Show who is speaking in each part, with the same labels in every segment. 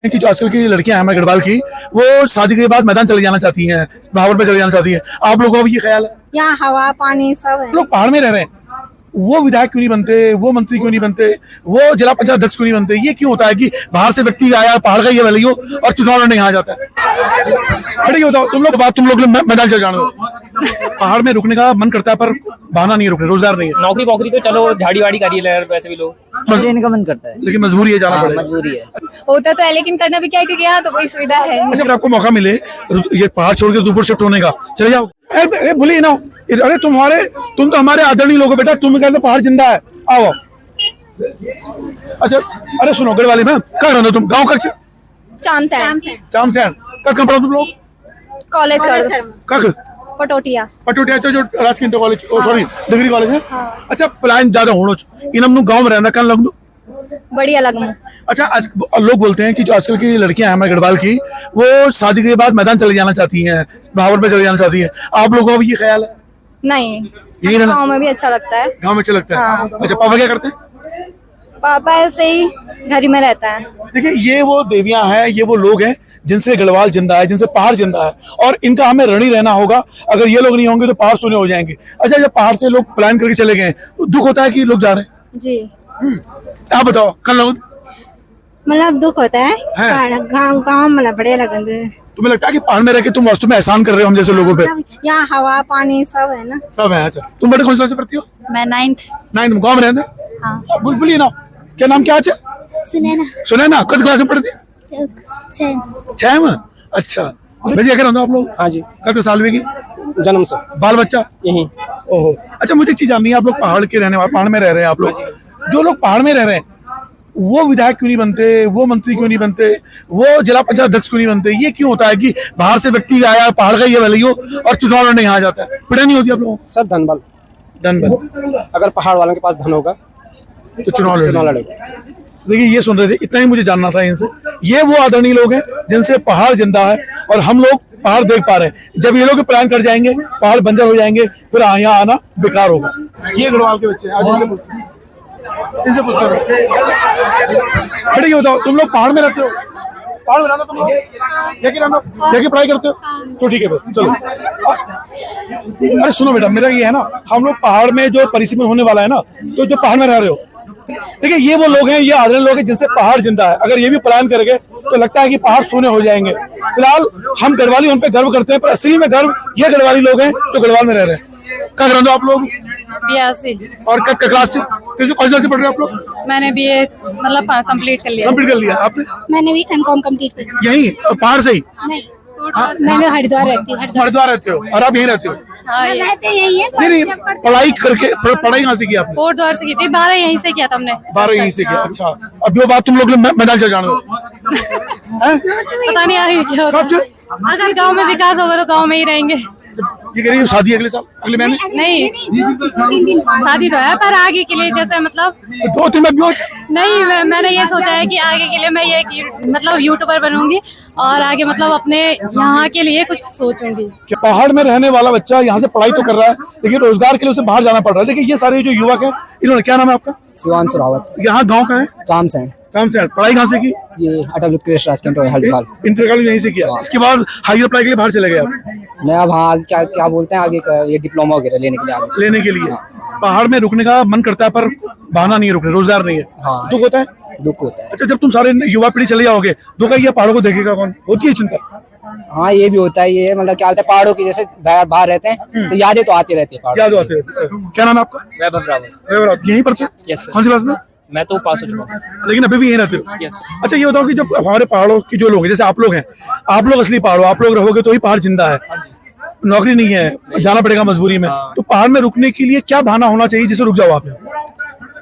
Speaker 1: कि जो आजकल की लड़कियां हैं हमारे गढ़वाल की, वो शादी के बाद मैदान चले जाना चाहती हैं, भावर पे चले जाना चाहती हैं। आप लोगों का भी ये ख्याल है?
Speaker 2: यहाँ हवा पानी सब है।
Speaker 1: लोग पहाड़ में रह रहे हैं, वो विधायक क्यों नहीं बनते, वो मंत्री क्यों नहीं बनते, वो जिला पंचायत अध्यक्ष क्यों नहीं बनते? ये क्यों होता है कि बाहर से व्यक्ति आया, पहाड़ का ये वाली हो और चुनाव लड़ने यहाँ जाता है? बेटा ये बताओ, तुम लोग मैदान चले जाना, पहाड़ में रुकने का मन करता है पर बहाना नहीं, रुकने रोजगार नहीं है।
Speaker 3: नौकरी वोकरी तो चलो झाड़ी वाड़ी करिए, वैसे भी लोग
Speaker 4: रहने का मन करता है,
Speaker 1: लेकिन मजबूरी है, जाना पड़ेगा।
Speaker 4: मजबूरी है।
Speaker 2: होता तो है लेकिन करना भी क्या है, क्योंकि यहाँ तो कोई सुविधा है नहीं।
Speaker 1: अच्छा, अगर आपको मौका मिले ये पहाड़ छोड़ के ऊपर शिफ्ट होने का, चले जाओ। अरे भूलिए ना, अरे तुम तो हमारे आदरणीय लोग हो बेटा, तुम कहते पहाड़ जिंदा है, आओ। अच्छा, अरे सुनो गढ़वाली में कहाँ रहते हो तुम? गाँव का चामसैन कब पढ़ो तुम लोग?
Speaker 2: कॉलेज
Speaker 1: कब?
Speaker 2: पटोटिया
Speaker 1: जो राजकीय inter college, sorry degree college है। अच्छा, प्लान ज्यादा होना इन हम गाँव में रहना, कल लग दो
Speaker 2: बढ़िया लग।
Speaker 1: अच्छा, आज लोग बोलते हैं कि जो आजकल की लड़कियां हैं हमारे गढ़वाल की, वो शादी के बाद मैदान चले जाना चाहती हैं, भावर पे चले जाना चाहती हैं। आप लोगों का भी ये ख्याल है?
Speaker 2: नहीं,
Speaker 1: यही रहना
Speaker 2: गाँव में भी अच्छा लगता है।
Speaker 1: गाँव में अच्छा लगता है।
Speaker 2: हाँ।
Speaker 1: अच्छा, पापा क्या करते हैं?
Speaker 2: पापा ऐसे ही घर ही में रहता है।
Speaker 1: देखिए, ये वो देवियां हैं, ये वो लोग हैं जिनसे गढ़वाल जिंदा है, जिनसे पहाड़ जिंदा है, और इनका हमें ऋणी रहना होगा। अगर ये लोग नहीं होंगे तो पहाड़ सूने हो जाएंगे। अच्छा, जब पहाड़ से लोग प्लान करके चले गए तो दुख होता है कि लोग जा रहे हैं।
Speaker 2: जी,
Speaker 1: आप बताओ, कल लोग
Speaker 2: मतलब दुख होता है। गाँव मतलब बढ़िया लगता है।
Speaker 1: तुम्हें लगता है कि पहाड़ में रह के तुम वास्तव में एहसान कर रहे हो हम जैसे लोगों पे?
Speaker 2: यहाँ हवा पानी सब है ना,
Speaker 1: सब है। अच्छा, तुम बड़े कौन सी क्लास से पढ़ती हो?
Speaker 2: मैं 9th।
Speaker 1: गाँव में रहते हैं?
Speaker 2: हाँ।
Speaker 1: बोलिए ना, क्या नाम क्या है? सुनैना कौन क्लास में पढ़ती है? 6 में। अच्छा, भैया क्या रहते हो आप लोग?
Speaker 4: हाँ जी,
Speaker 1: कब साल में की
Speaker 4: जन्म से
Speaker 1: बाल बच्चा
Speaker 4: यही।
Speaker 1: ओहो, अच्छा, मुझे एक चीज जाननी है, आप लोग पहाड़ के रहने वाले, पहाड़ में रह रहे हैं आप लोग, जो लोग पहाड़ में रह रहे हैं, वो विधायक क्यों नहीं बनते, वो मंत्री क्यों नहीं बनते, वो जिला पंचायत अध्यक्ष क्यों नहीं बनते? ये क्यों होता है कि बाहर से व्यक्ति आया, पहाड़ का ये वाली हो और चुनाव लड़ने यहाँ जाता है? पढ़ाई नहीं होती आप लोगों को?
Speaker 4: सर धन बल, अगर पहाड़ वालों के पास धन होगा
Speaker 1: तो चुनाव
Speaker 4: लड़ेगा।
Speaker 1: देखिए, ये सुन रहे थे, इतना ही मुझे जानना था इनसे। ये वो आदरणीय लोग हैं जिनसे पहाड़ जिंदा है और हम लोग पहाड़ देख पा रहे हैं। जब ये लोग प्लान कर जाएंगे, पहाड़ बंजर हो जाएंगे, फिर यहाँ आना बेकार होगा। ये गढ़वाल के बच्चे इनसे पूछते हैं। बेटा ये बताओ, तुम लोग पहाड़ में रहते हो? पहाड़ में रहना तुम लोग? या की पढ़ाई करते हो? तो ठीक है फिर, चलो। अरे सुनो बेटा, मेरा ये है ना, हम लोग पहाड़ में जो परिसीमन होने वाला है ना, तो जो पहाड़ में रह रहे हो, देखिए ये वो लोग हैं, ये आदरणीय लोग हैं जिनसे पहाड़ जिंदा है। अगर ये भी प्लान करेंगे तो लगता है कि पहाड़ सोने हो जाएंगे। फिलहाल हम गढ़वाली उन पे गर्व करते हैं, पर असली में गर्व ये गढ़वाली लोग हैं जो गढ़वाल में रह रहे हैं। कब रहते हो आप लोग?
Speaker 2: 82।
Speaker 1: और कब क्लास से, कौन क्लास से पढ़ रहे हो आप लोग?
Speaker 2: मैंने BA मतलब कंप्लीट कर लिया।
Speaker 1: कंप्लीट कर लिया आपने?
Speaker 2: मैंने भी M.Com कंप्लीट कर लिया।
Speaker 1: यहीं पहाड़ से ही?
Speaker 2: नहीं, मैंने हरिद्वार रहती हूँ।
Speaker 1: हरिद्वार रहते हो और आप यहीं रहते हो?
Speaker 2: हाँ, रहते यही है।
Speaker 1: नहीं, पढ़ाई करके, पढ़ाई कहाँ से की आपने?
Speaker 2: कोटद्वार से की थी, 12 यहीं से किया था हमने।
Speaker 1: 12 यहीं से किया। अच्छा, अब जो बात तुम लोग मैदान चले जाना
Speaker 2: पता नहीं आ रही क्या होता है। अगर गांव में विकास होगा तो गांव में ही रहेंगे।
Speaker 1: ये कह रही है शादी अगले साल, अगले महीने?
Speaker 2: नहीं, 2-3 दिन शादी तो है, पर आगे के लिए जैसे मतलब
Speaker 1: 2-3 में
Speaker 2: नहीं, मैंने ये सोचा है कि आगे के लिए मैं ये मतलब यूट्यूबर बनूंगी और आगे मतलब अपने यहाँ के लिए कुछ सोचूंगी।
Speaker 1: पहाड़ में रहने वाला बच्चा यहाँ से पढ़ाई तो कर रहा है, लेकिन रोजगार के लिए उसे बाहर जाना पड़ रहा है। देखिए, ये सारे जो युवक हैं, इन्होंने, क्या नाम है आपका?
Speaker 4: शिवांश रावत।
Speaker 1: यहाँ गाँव का है?
Speaker 4: चामसैन।
Speaker 1: पढ़ाई कहाँ से की?
Speaker 4: ये अटल उत्कृष्ट राजकीय हरिद्वार
Speaker 1: इंटर कॉलेज यहीं से किया। इसके बाद हायर अप्लाई के लिए बाहर चले गए आप?
Speaker 4: मैं अब हाँ, क्या बोलते हैं आगे का, ये डिप्लोमा वगैरह लेने के लिए।
Speaker 1: पहाड़ में रुकने का मन करता है पर बहाना नहीं है, रुकने रोजगार नहीं है।
Speaker 4: हाँ।
Speaker 1: दुख होता है?
Speaker 4: दुख होता है।
Speaker 1: अच्छा, जब तुम सारे युवा पीढ़ी चले जाओगे, दुख है, ये पहाड़ों को देखेगा कौन? होती है चिंता?
Speaker 4: हाँ, ये भी होता है। ये मतलब क्या होता है, पहाड़ों की जैसे बाहर रहते हैं तो यादें तो आती रहती है।
Speaker 1: याद आते रहते हैं। क्या नाम है आपका?
Speaker 3: वैभव रावत।
Speaker 1: यहीं पढ़ते हो?
Speaker 3: Yes sir.
Speaker 1: कौन सी क्लास में?
Speaker 3: मैं तो पास हो चुका हूँ,
Speaker 1: लेकिन अभी भी यहीं रहते हो?
Speaker 3: यस।
Speaker 1: अच्छा, ये बताओ कि जब हमारे पहाड़ों की जो लोग हैं, जैसे आप लोग हैं, आप लोग असली पहाड़ों, आप लोग रहोगे तो ही पहाड़ जिंदा है। नौकरी नहीं है, जाना पड़ेगा मजबूरी में, तो पहाड़ में रुकने के लिए क्या बहाना होना चाहिए जिससे रुक जाओ आप?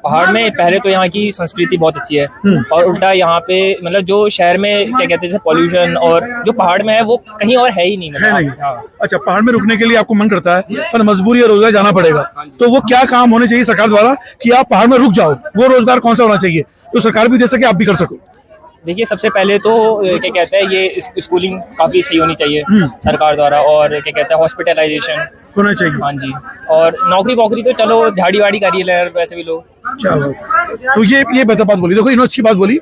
Speaker 3: पहाड़ में पहले तो यहाँ की संस्कृति बहुत अच्छी है, और उल्टा यहाँ पे मतलब जो शहर में क्या कहते हैं जैसे पॉल्यूशन, और जो पहाड़ में है वो कहीं और है ही नहीं,
Speaker 1: है नहीं।
Speaker 3: हाँ।
Speaker 1: अच्छा, पहाड़ में रुकने के लिए आपको मन करता है पर मजबूरी है, रोजगार जाना पड़ेगा, तो वो क्या काम होने चाहिए सरकार द्वारा कि आप पहाड़ में रुक जाओ? वो रोजगार कौन सा होना चाहिए जो सरकार भी दे सके, आप भी कर सको?
Speaker 3: देखिए सबसे पहले तो क्या कहते हैं ये स्कूलिंग काफ़ी सही होनी चाहिए सरकार द्वारा, और क्या कहते हैं हॉस्पिटलाइजेशन
Speaker 1: होना चाहिए।
Speaker 3: हाँ जी, और नौकरी वोकरी तो चलो झाड़ी वाड़ी करिए यार वैसे भी लोग।
Speaker 1: क्या बात। तो ये बेहतर बात बोली। देखो इन्होंने अच्छी बात बोली,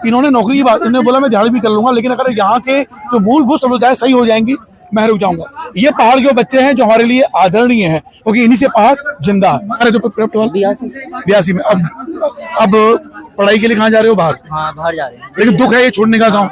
Speaker 1: इन्होंने नौकरी की बात, इन्होंने बोला मैं दिहाड़ी भी कर लूंगा, लेकिन अगर यहाँ के जो मूलभूत सुविधाएं सही हो जाएंगी मैं रुक जाऊंगा। ये पहाड़ के बच्चे हैं जो हमारे लिए आदरणीय हैं, क्योंकि इन्हीं से पहाड़ जिंदा है। अरे तो 82 में अब पढ़ाई के लिए कहाँ जा रहे हो? बाहर।
Speaker 5: हाँ बाहर जा रहे हैं।
Speaker 1: लेकिन दुख है ये छोड़ने का गाँव।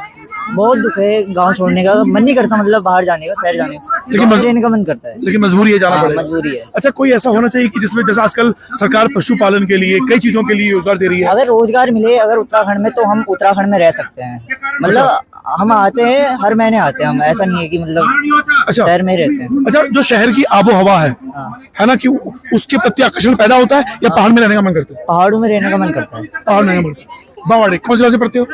Speaker 5: बहुत दुख है, गांव छोड़ने का मन नहीं करता, मतलब बाहर जाने का, शहर जाने का,
Speaker 1: लेकिन
Speaker 5: गाँव रहने का मन करता है।
Speaker 1: लेकिन मजबूरी है, जाना
Speaker 5: हाँ,
Speaker 1: पड़ेगा।
Speaker 5: मजबूरी है।
Speaker 1: अच्छा कोई ऐसा होना चाहिए कि जिसमें जैसा आजकल सरकार पशुपालन के लिए कई चीजों के लिए रोजगार दे रही है।
Speaker 5: अगर रोजगार मिले अगर उत्तराखंड में, तो हम उत्तराखंड में रह सकते हैं। मतलब हम आते हैं, हर महीने आते हैं हम, ऐसा नहीं है कि मतलब
Speaker 1: अच्छा
Speaker 5: शहर में ही रहते हैं।
Speaker 1: अच्छा, जो शहर की आबो हवा है ना, कि उसके प्रति आकर्षण पैदा होता है या पहाड़ में रहने का मन करता है?
Speaker 5: पहाड़ों में रहने का मन करता है।
Speaker 1: पहाड़ में रहने का मन करता है। बावड़ी कौन सी क्लास में पढ़ते हो?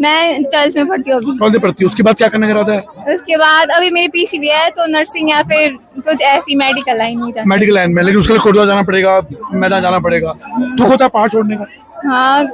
Speaker 2: मैं 12th में पढ़ती हूँ अभी।
Speaker 1: 12th में पढ़ती हो, उसके बाद क्या करने का इरादा है?
Speaker 2: उसके बाद अभी मेरी पीसीबी है, तो नर्सिंग या फिर कुछ ऐसी मेडिकल लाइन हो जाती
Speaker 1: मेडिकल लाइन में, लेकिन उसके लिए कोटद्वार जाना पड़ेगा, मैदान जाना पड़ेगा। दुख होता है पहाड़ छोड़ने का?
Speaker 2: है। हाँ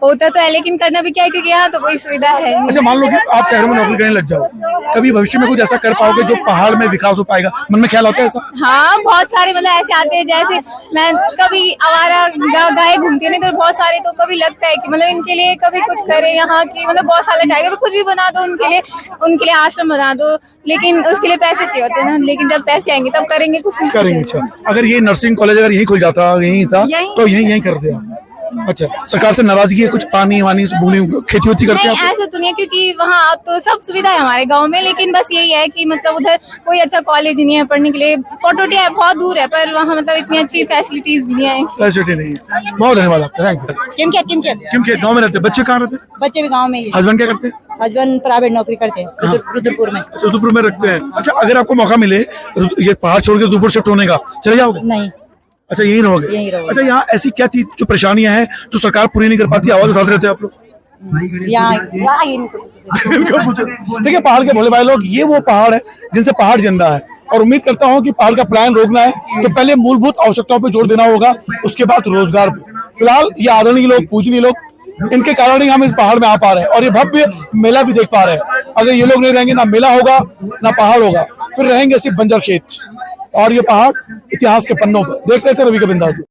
Speaker 2: होता तो है, लेकिन करना भी क्या है, क्योंकि यहाँ तो कोई सुविधा है नहीं।
Speaker 1: अच्छा मान लो कि आप शहरों में नौकरी करने लग जाओ, कभी भविष्य में कुछ ऐसा कर पाओगे जो पहाड़ में विकास हो पाएगा? मन में ख्याल आता है ऐसा?
Speaker 2: हाँ बहुत सारे मतलब ऐसे आते हैं, जैसे मैं कभी आवारा गाय घूमती हूँ, नहीं तो बहुत सारे, तो कभी लगता है कि मतलब इनके लिए कभी कुछ करें, यहाँ की मतलब गौशाला टाइप कुछ भी बना दो उनके लिए आश्रम बना दो, लेकिन उसके लिए पैसे चाहिए होते हैं ना, लेकिन जब पैसे आएंगे तब करेंगे, कुछ नहीं
Speaker 1: करेंगे। अच्छा अगर ये नर्सिंग कॉलेज अगर यही खुल जाता, यही था, तो यही कर दिया। अच्छा सरकार से नाराजगी है कुछ? पानी वानी खेती होती करते
Speaker 2: नहीं
Speaker 1: हैं?
Speaker 2: ऐसा तो नहीं है, क्योंकि वहाँ अब तो सब सुविधा है हमारे गांव में, लेकिन बस यही है कि मतलब उधर कोई अच्छा कॉलेज नहीं है पढ़ने के लिए। कोटोटिया है, बहुत दूर है, पर वहाँ मतलब इतनी अच्छी फैसिलिटीज भी नहीं है।
Speaker 1: फैसिलिटी नहीं है। बहुत धन्यवाद आपका, थैंक यू। क्योंकि गाँव में रहते हैं बच्चे, कहाँ रहते हैं?
Speaker 6: बच्चे भी गांव में ही।
Speaker 1: हस्बैंड क्या करते हैं?
Speaker 6: हस्बैंड प्राइवेट नौकरी करते हैं रुद्रपुर में।
Speaker 1: रुद्रपुर में रखते हैं। अच्छा अगर आपको मौका मिले ये पहाड़ छोड़ के रुद्रपुर शिफ्ट होने का, चले जाओगे?
Speaker 6: नहीं,
Speaker 1: अच्छा यही रहोगे?
Speaker 6: यहीं रहोगे।
Speaker 1: अच्छा यहाँ ऐसी क्या चीज जो परेशानियां हैं जो सरकार पूरी नहीं कर पाती, आवाज उठाते रहते हैं आप लोग?
Speaker 6: यहाँ ही नहीं सकते।
Speaker 1: इनको पूछो। देखिए पहाड़ के भोले भाई लोग, ये वो पहाड़ है जिनसे पहाड़ जिंदा है, और उम्मीद करता हूँ कि पहाड़ का प्लान रोकना है तो पहले मूलभूत आवश्यकताओं पर जोर देना होगा, उसके बाद रोजगार पे। फिलहाल ये आदरणीय लोग, पूजनीय लोग, इनके कारण ही हम इस पहाड़ में आ पा रहे हैं और ये भव्य मेला भी देख पा रहे हैं। अगर ये लोग नहीं रहेंगे, ना मेला होगा ना पहाड़ होगा, फिर रहेंगे सिर्फ बंजर खेत। और ये पहाड़ इतिहास के पन्नों पर। देख रहे थे रवि का बिंदास।